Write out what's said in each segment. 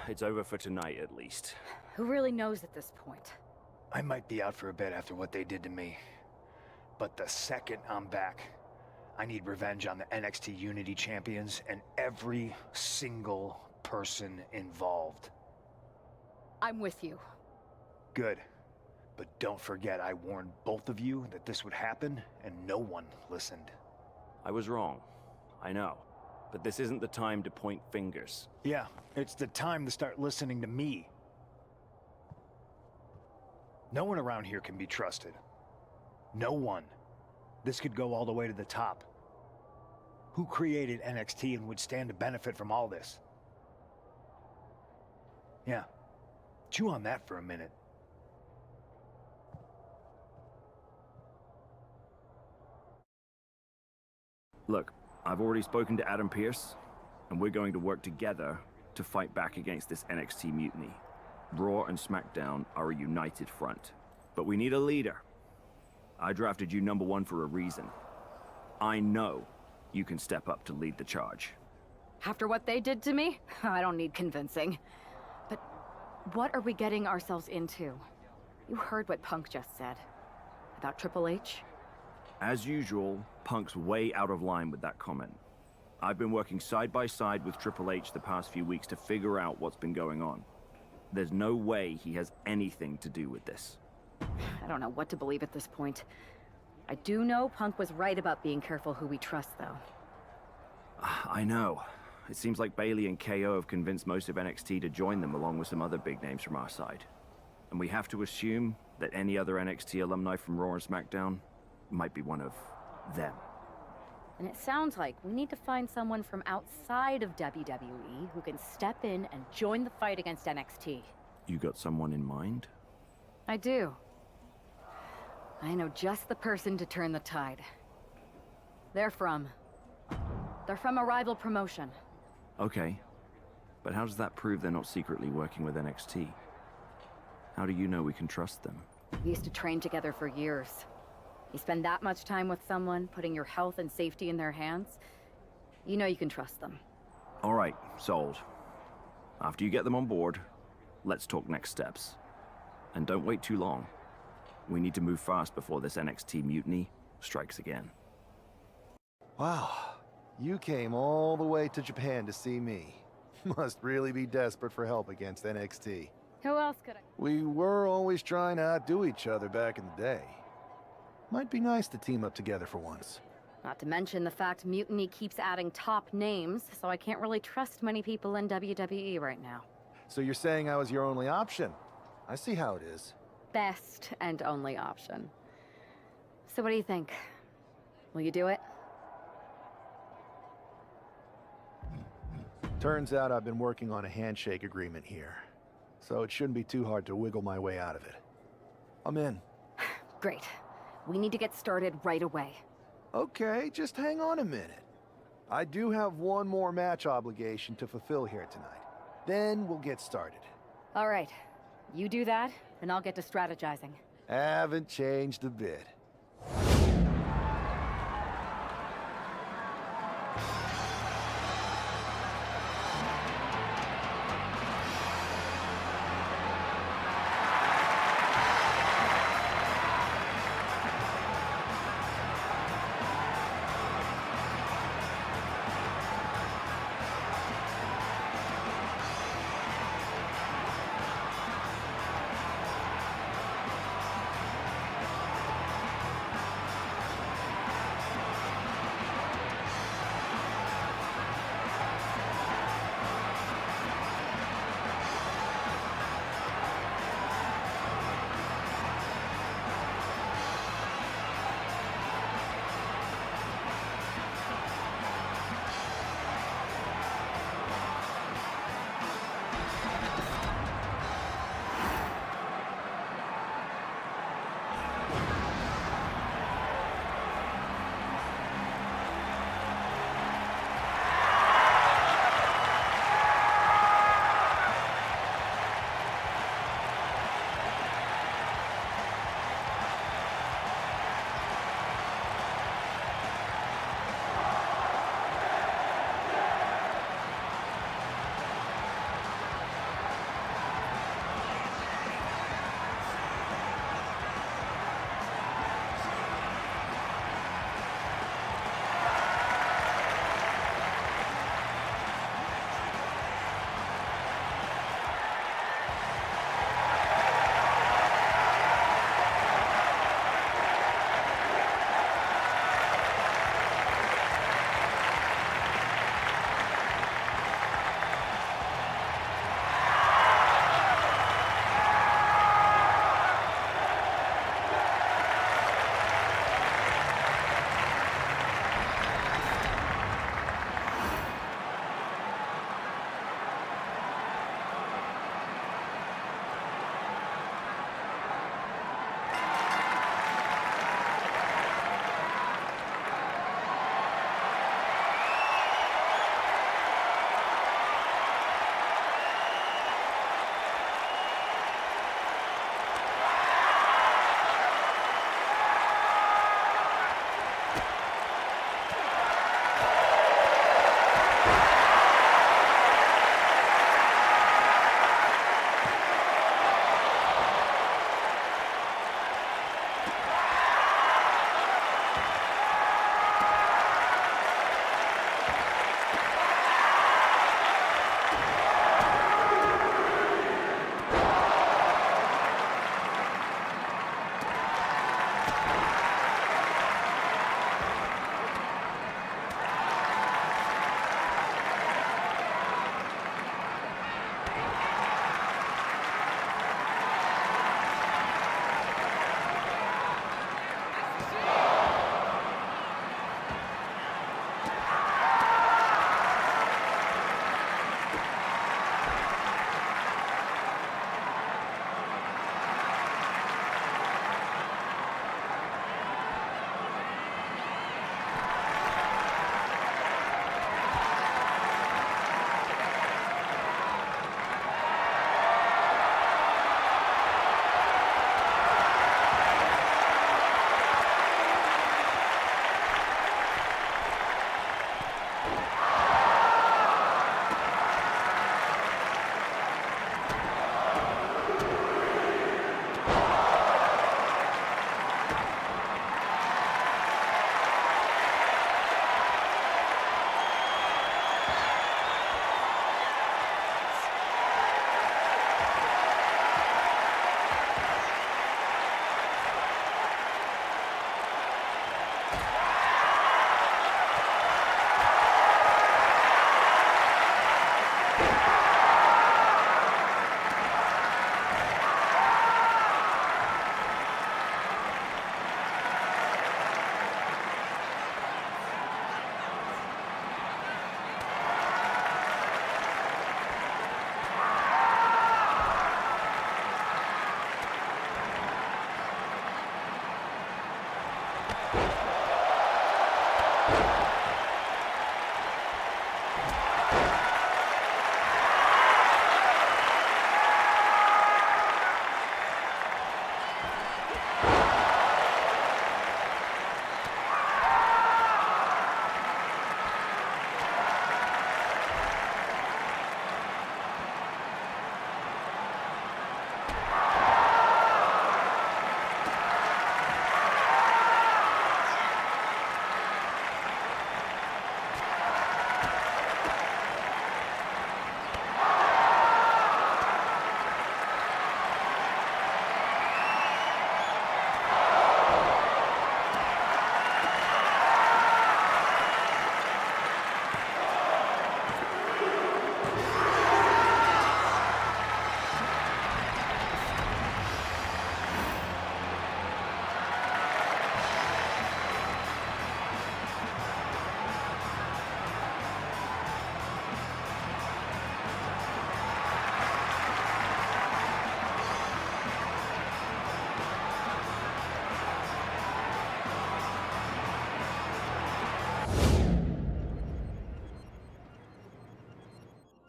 it's over for tonight at least. Who really knows at this point? I might be out for a bit after what they did to me. But the second I'm back, I need revenge on the NXT Unity Champions and every single person involved. I'm with you. Good. But don't forget I warned both of you that this would happen, and no one listened. I was wrong. I know. But this isn't the time to point fingers. Yeah, it's the time to start listening to me. No one around here can be trusted. No one. This could go all the way to the top. Who created NXT and would stand to benefit from all this? Yeah. Chew on that for a minute. Look, I've already spoken to Adam Pearce, and we're going to work together to fight back against this NXT mutiny. Raw and SmackDown are a united front. But we need a leader. I drafted you #1 for a reason. I know you can step up to lead the charge. After what they did to me, I don't need convincing. But what are we getting ourselves into? You heard what Punk just said. About Triple H? As usual, Punk's way out of line with that comment. I've been working side by side with Triple H the past few weeks to figure out what's been going on. There's no way he has anything to do with this. I don't know what to believe at this point. I do know Punk was right about being careful who we trust, though. I know. It seems like Bailey and KO have convinced most of NXT to join them along with some other big names from our side. And we have to assume that any other NXT alumni from Raw and SmackDown might be one of them. And it sounds like we need to find someone from outside of WWE who can step in and join the fight against NXT. You got someone in mind? I do. I know just the person to turn the tide. They're from a rival promotion. Okay. But how does that prove they're not secretly working with NXT? How do you know we can trust them? We used to train together for years. You spend that much time with someone, putting your health and safety in their hands, you know you can trust them. All right, sold. After you get them on board, let's talk next steps. And don't wait too long. We need to move fast before this NXT mutiny strikes again. Wow, you came all the way to Japan to see me. Must really be desperate for help against NXT. Who else could I? We were always trying to outdo each other back in the day. Might be nice to team up together for once. Not to mention the fact Mutiny keeps adding top names, so I can't really trust many people in WWE right now. So you're saying I was your only option? I see how it is. Best and only option. So what do you think? Will you do it? Turns out I've been working on a handshake agreement here, so it shouldn't be too hard to wiggle my way out of it. I'm in. Great. We need to get started right away. Okay, just hang on a minute. I do have one more match obligation to fulfill here tonight. Then we'll get started. All right. You do that, and I'll get to strategizing. Haven't changed a bit.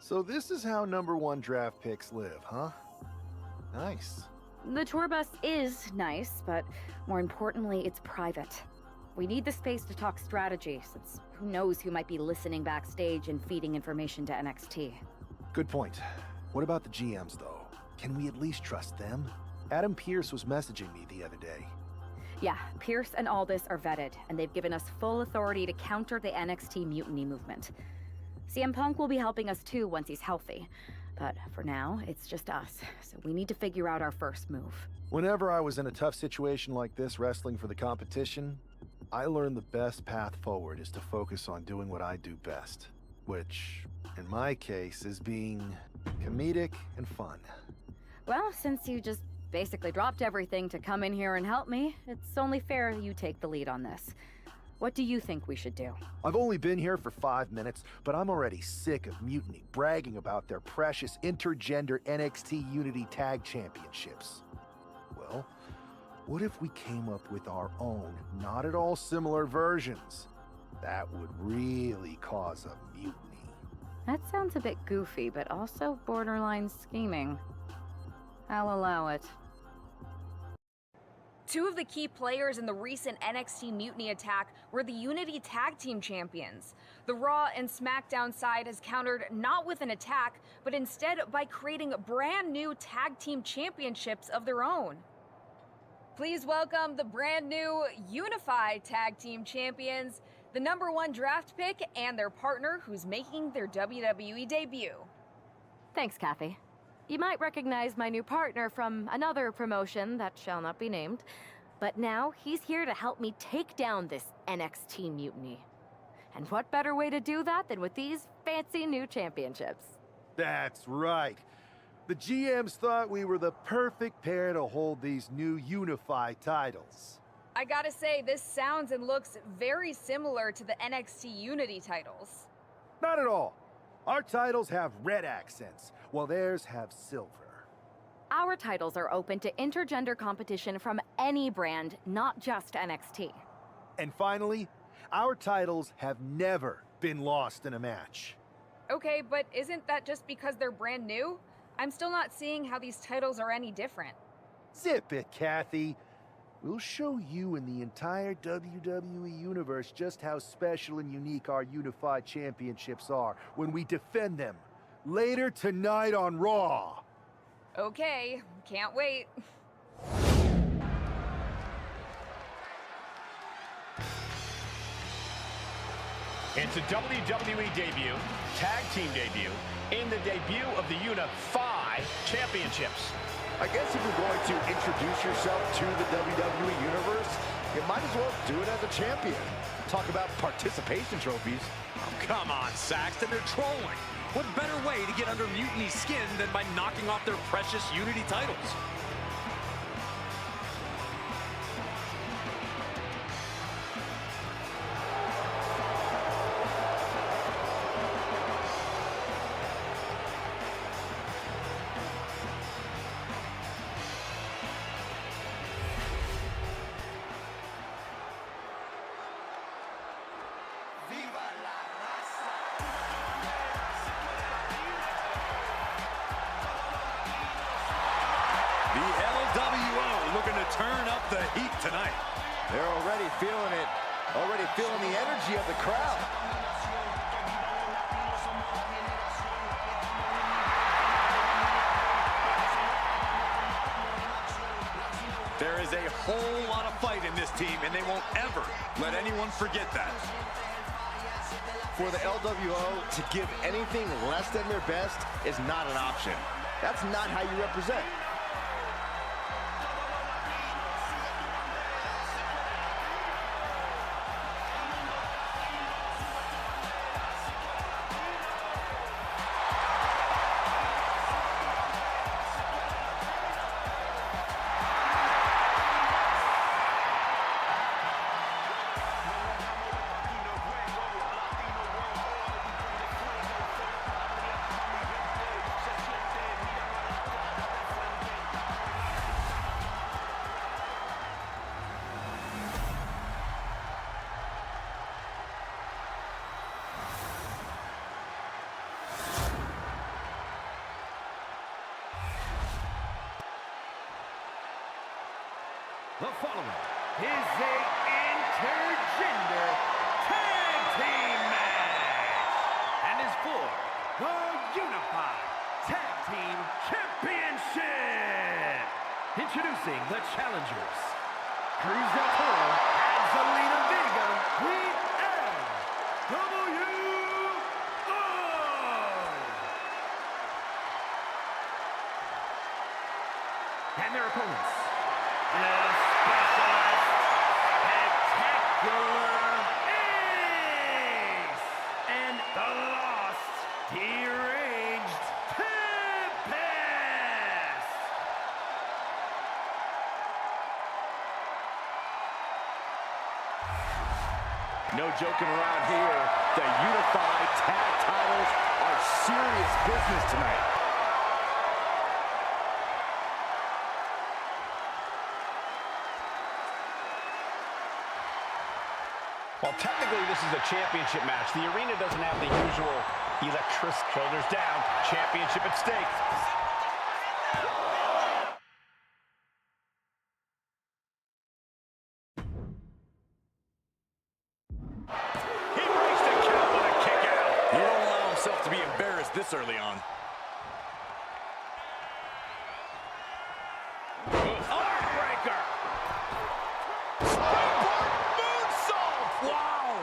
So this is how #1 draft picks live, huh? Nice. The tour bus is nice, but more importantly, it's private. We need the space to talk strategy, since who knows who might be listening backstage and feeding information to NXT. Good point. What about the GMs, though? Can we at least trust them? Adam Pearce was messaging me the other day. Yeah, Pierce and Aldis are vetted, and they've given us full authority to counter the NXT mutiny movement. CM Punk will be helping us too once he's healthy. But for now, it's just us, so we need to figure out our first move. Whenever I was in a tough situation like this wrestling for the competition, I learned the best path forward is to focus on doing what I do best. Which, in my case, is being comedic and fun. Well, since you just basically dropped everything to come in here and help me, it's only fair you take the lead on this. What do you think we should do? I've only been here for 5 minutes, but I'm already sick of Mutiny bragging about their precious intergender NXT Unity Tag Championships. Well, what if we came up with our own, not at all similar versions? That would really cause a mutiny. That sounds a bit goofy, but also borderline scheming. I'll allow it. Two of the key players in the recent NXT Mutiny attack were the Unity Tag Team Champions. The Raw and SmackDown side has countered not with an attack, but instead by creating brand new Tag Team Championships of their own. Please welcome the brand new Unified Tag Team Champions, the #1 draft pick, and their partner who's making their WWE debut. Thanks, Kathy. You might recognize my new partner from another promotion that shall not be named, but now he's here to help me take down this NXT mutiny. And what better way to do that than with these fancy new championships? That's right. The GMs thought we were the perfect pair to hold these new unified titles. I gotta say, this sounds and looks very similar to the NXT Unity titles. Not at all. Our titles have red accents, while theirs have silver. Our titles are open to intergender competition from any brand, not just NXT. And finally, our titles have never been lost in a match. Okay, but isn't that just because they're brand new? I'm still not seeing how these titles are any different. Zip it, Kathy. We'll show you and the entire WWE Universe just how special and unique our unified championships are when we defend them later tonight on Raw. Okay, can't wait. It's a WWE debut, tag team debut, and the debut of the Unified Championships. I guess if you're going to introduce yourself to the WWE Universe, you might as well do it as a champion. Talk about participation trophies. Oh, come on, Saxton, they're trolling. What better way to get under Mutiny's skin than by knocking off their precious Unity titles? The LWO looking to turn up the heat tonight. They're already feeling it. Already feeling the energy of the crowd. There is a whole lot of fight in this team, and they won't ever let anyone forget that. For the LWO to give anything less than their best is not an option. That's not how you represent. The following is a intergender tag team match and is for the Unified Tag Team Championship. Introducing the challengers, Cruz del Toro and Zelina Vega, the LWO. And their opponents, the Specialist Spectacular Ace and the Lost Deranged Tempest. No joking around here. The Unified Tag titles are serious business tonight. Well, technically, this is a championship match. The arena doesn't have the usual electric shoulders down. Championship at stake. He breaks the count with a kick out. He won't allow himself to be embarrassed this early on. Heartbreaker. Springboard moonsault. Wow.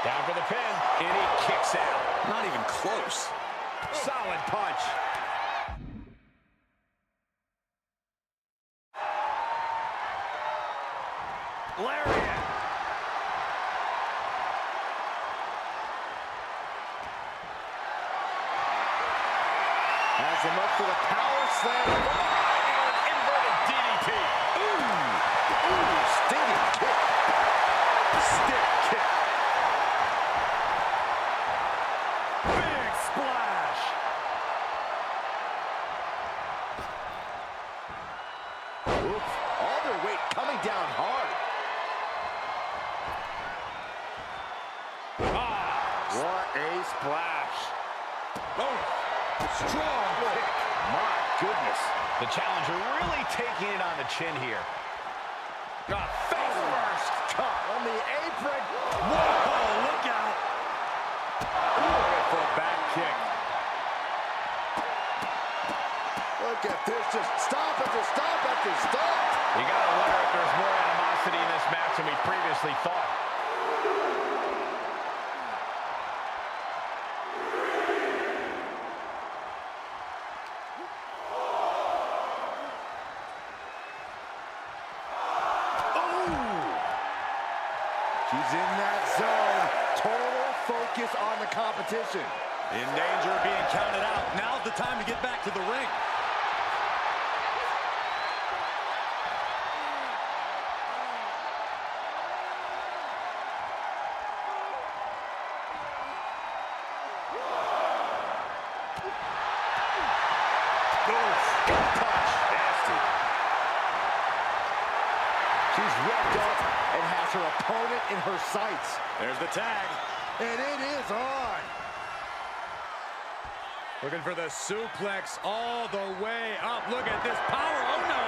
Down for the pin. And he kicks out. Not even close. Solid punch. Lariat. Has him up for the power slam. Inverted DDT. Ooh, stinging kick. Stick kick. Big splash. Oof, all their weight coming down hard. What a splash. Oh, strong kick. My goodness. The challenger really taking it on the chin here. Face first. Caught on the apron. Whoa, look out. Beautiful back kick. Look at this. Just stop after stop after stop. You gotta wonder if there's more animosity in this match than we previously thought. She's in that focus on the competition. In danger of being counted out. Now's the time to get back to the ring. She's revved up and has her opponent in her sights. There's the tag. And it is on. Looking for the suplex all the way up. Look at this power. Oh, no.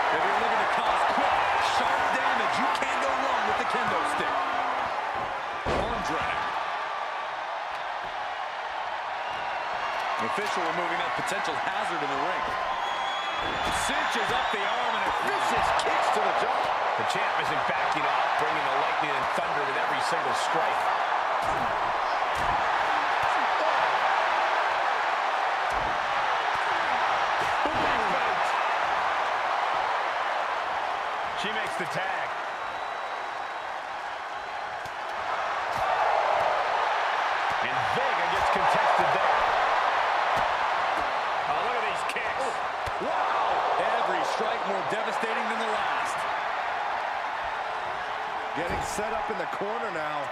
If you're looking to cause quick, sharp damage, you can't go wrong with the kendo stick. Arm drag. The official removing that potential hazard in the ring. Cinches up the arm and a vicious kicks to the jaw. The champ isn't backing off, bringing the lightning and thunder with every single strike. She makes the tag. And Vega gets contested there. Oh, look at these kicks. Oh, wow. Every strike more devastating than the last. Getting set up in the corner now.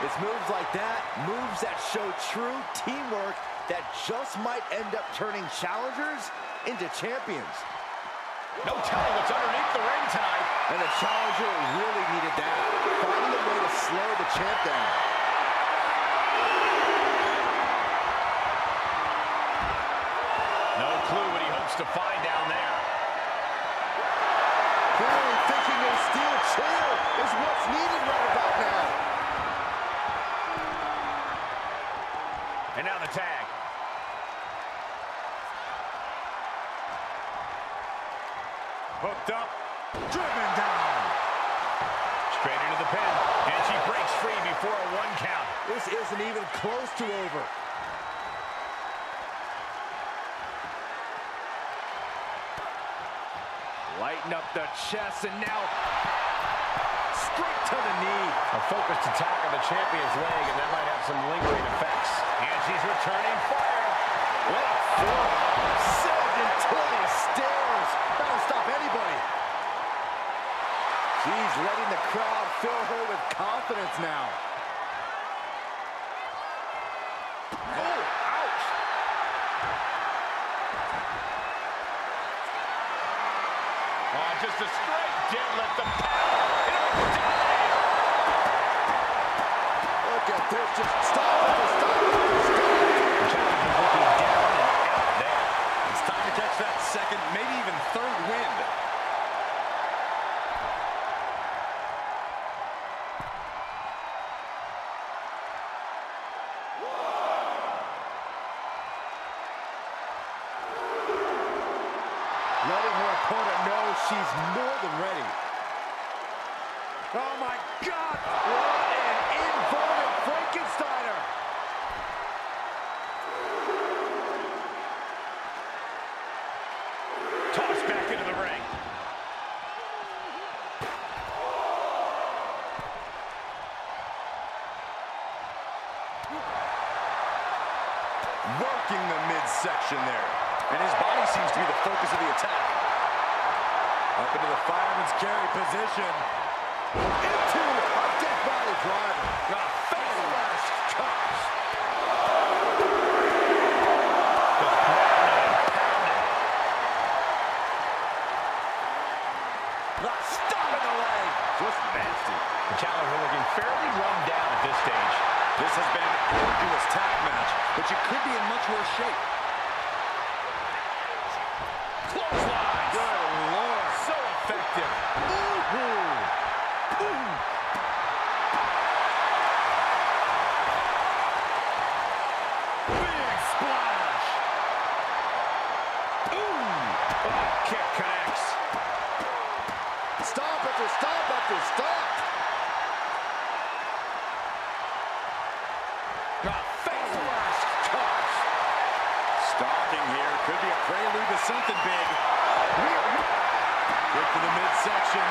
It's moves like that, moves that show true teamwork that just might end up turning challengers into champions. No telling what's underneath the ring tonight. And the challenger really needed that. Finding a way to slow the champ down. No clue what he hopes to find down there. Clearly thinking a steel chair is what's needed right about now. And now the tag. Hooked up, driven down. Straight into the pin, and she breaks free before a 1 count. This isn't even close to over. Lighten up the chest, and now straight to the knee. A focused attack on the champion's leg, and that might have some lingering effects. And she's returning fire. What a forearm. Sagittarius stairs. That'll stop anybody. She's letting the crowd fill her with confidence now. Oh, ouch. Oh, just a straight deadlift. The power. Look at this. Just stop it. Stop it. Stop it. The challenger's looking down and out there. It's time to catch that second, maybe even third wind. Letting her opponent know she's more than ready. Oh my God! What an inverted Frankensteiner! Tossed back into the ring. Working the midsection there. And his body seems to be the focus of the attack. Up into the fireman's carry position. Into a death body driver. A face touch. Stop in the leg. Just nasty. The challenger looking fairly run down at this stage. This has been an arduous tag match, but you could be in much worse shape. Clothesline. Good Lord. So effective. Big splash. Oh, kick connects. Stop after stop after stop. Stalking here could be a prelude to something big. Good for the midsection.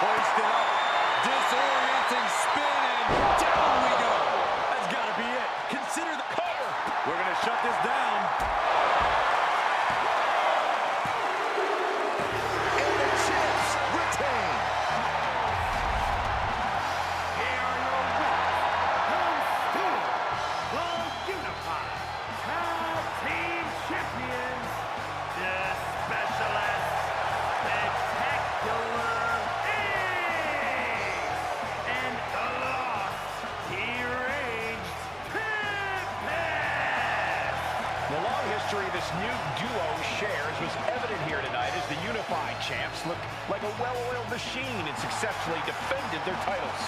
Hoist it up. Disorienting spin, and down we go. That's got to be it. Consider the cover. We're going to shut this down. And the champs retain. Here are your winners, the Unified Tag Team Champions, the Specialist Spectacular Ace, and the Lost Deranged Tempest. The long history this new duo shares was evident here tonight as the unified champs look like a well-oiled machine and successfully defended their titles.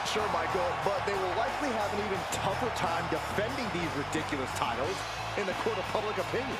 Sure, Michael, but they will likely have an even tougher time defending these ridiculous titles in the court of public opinion.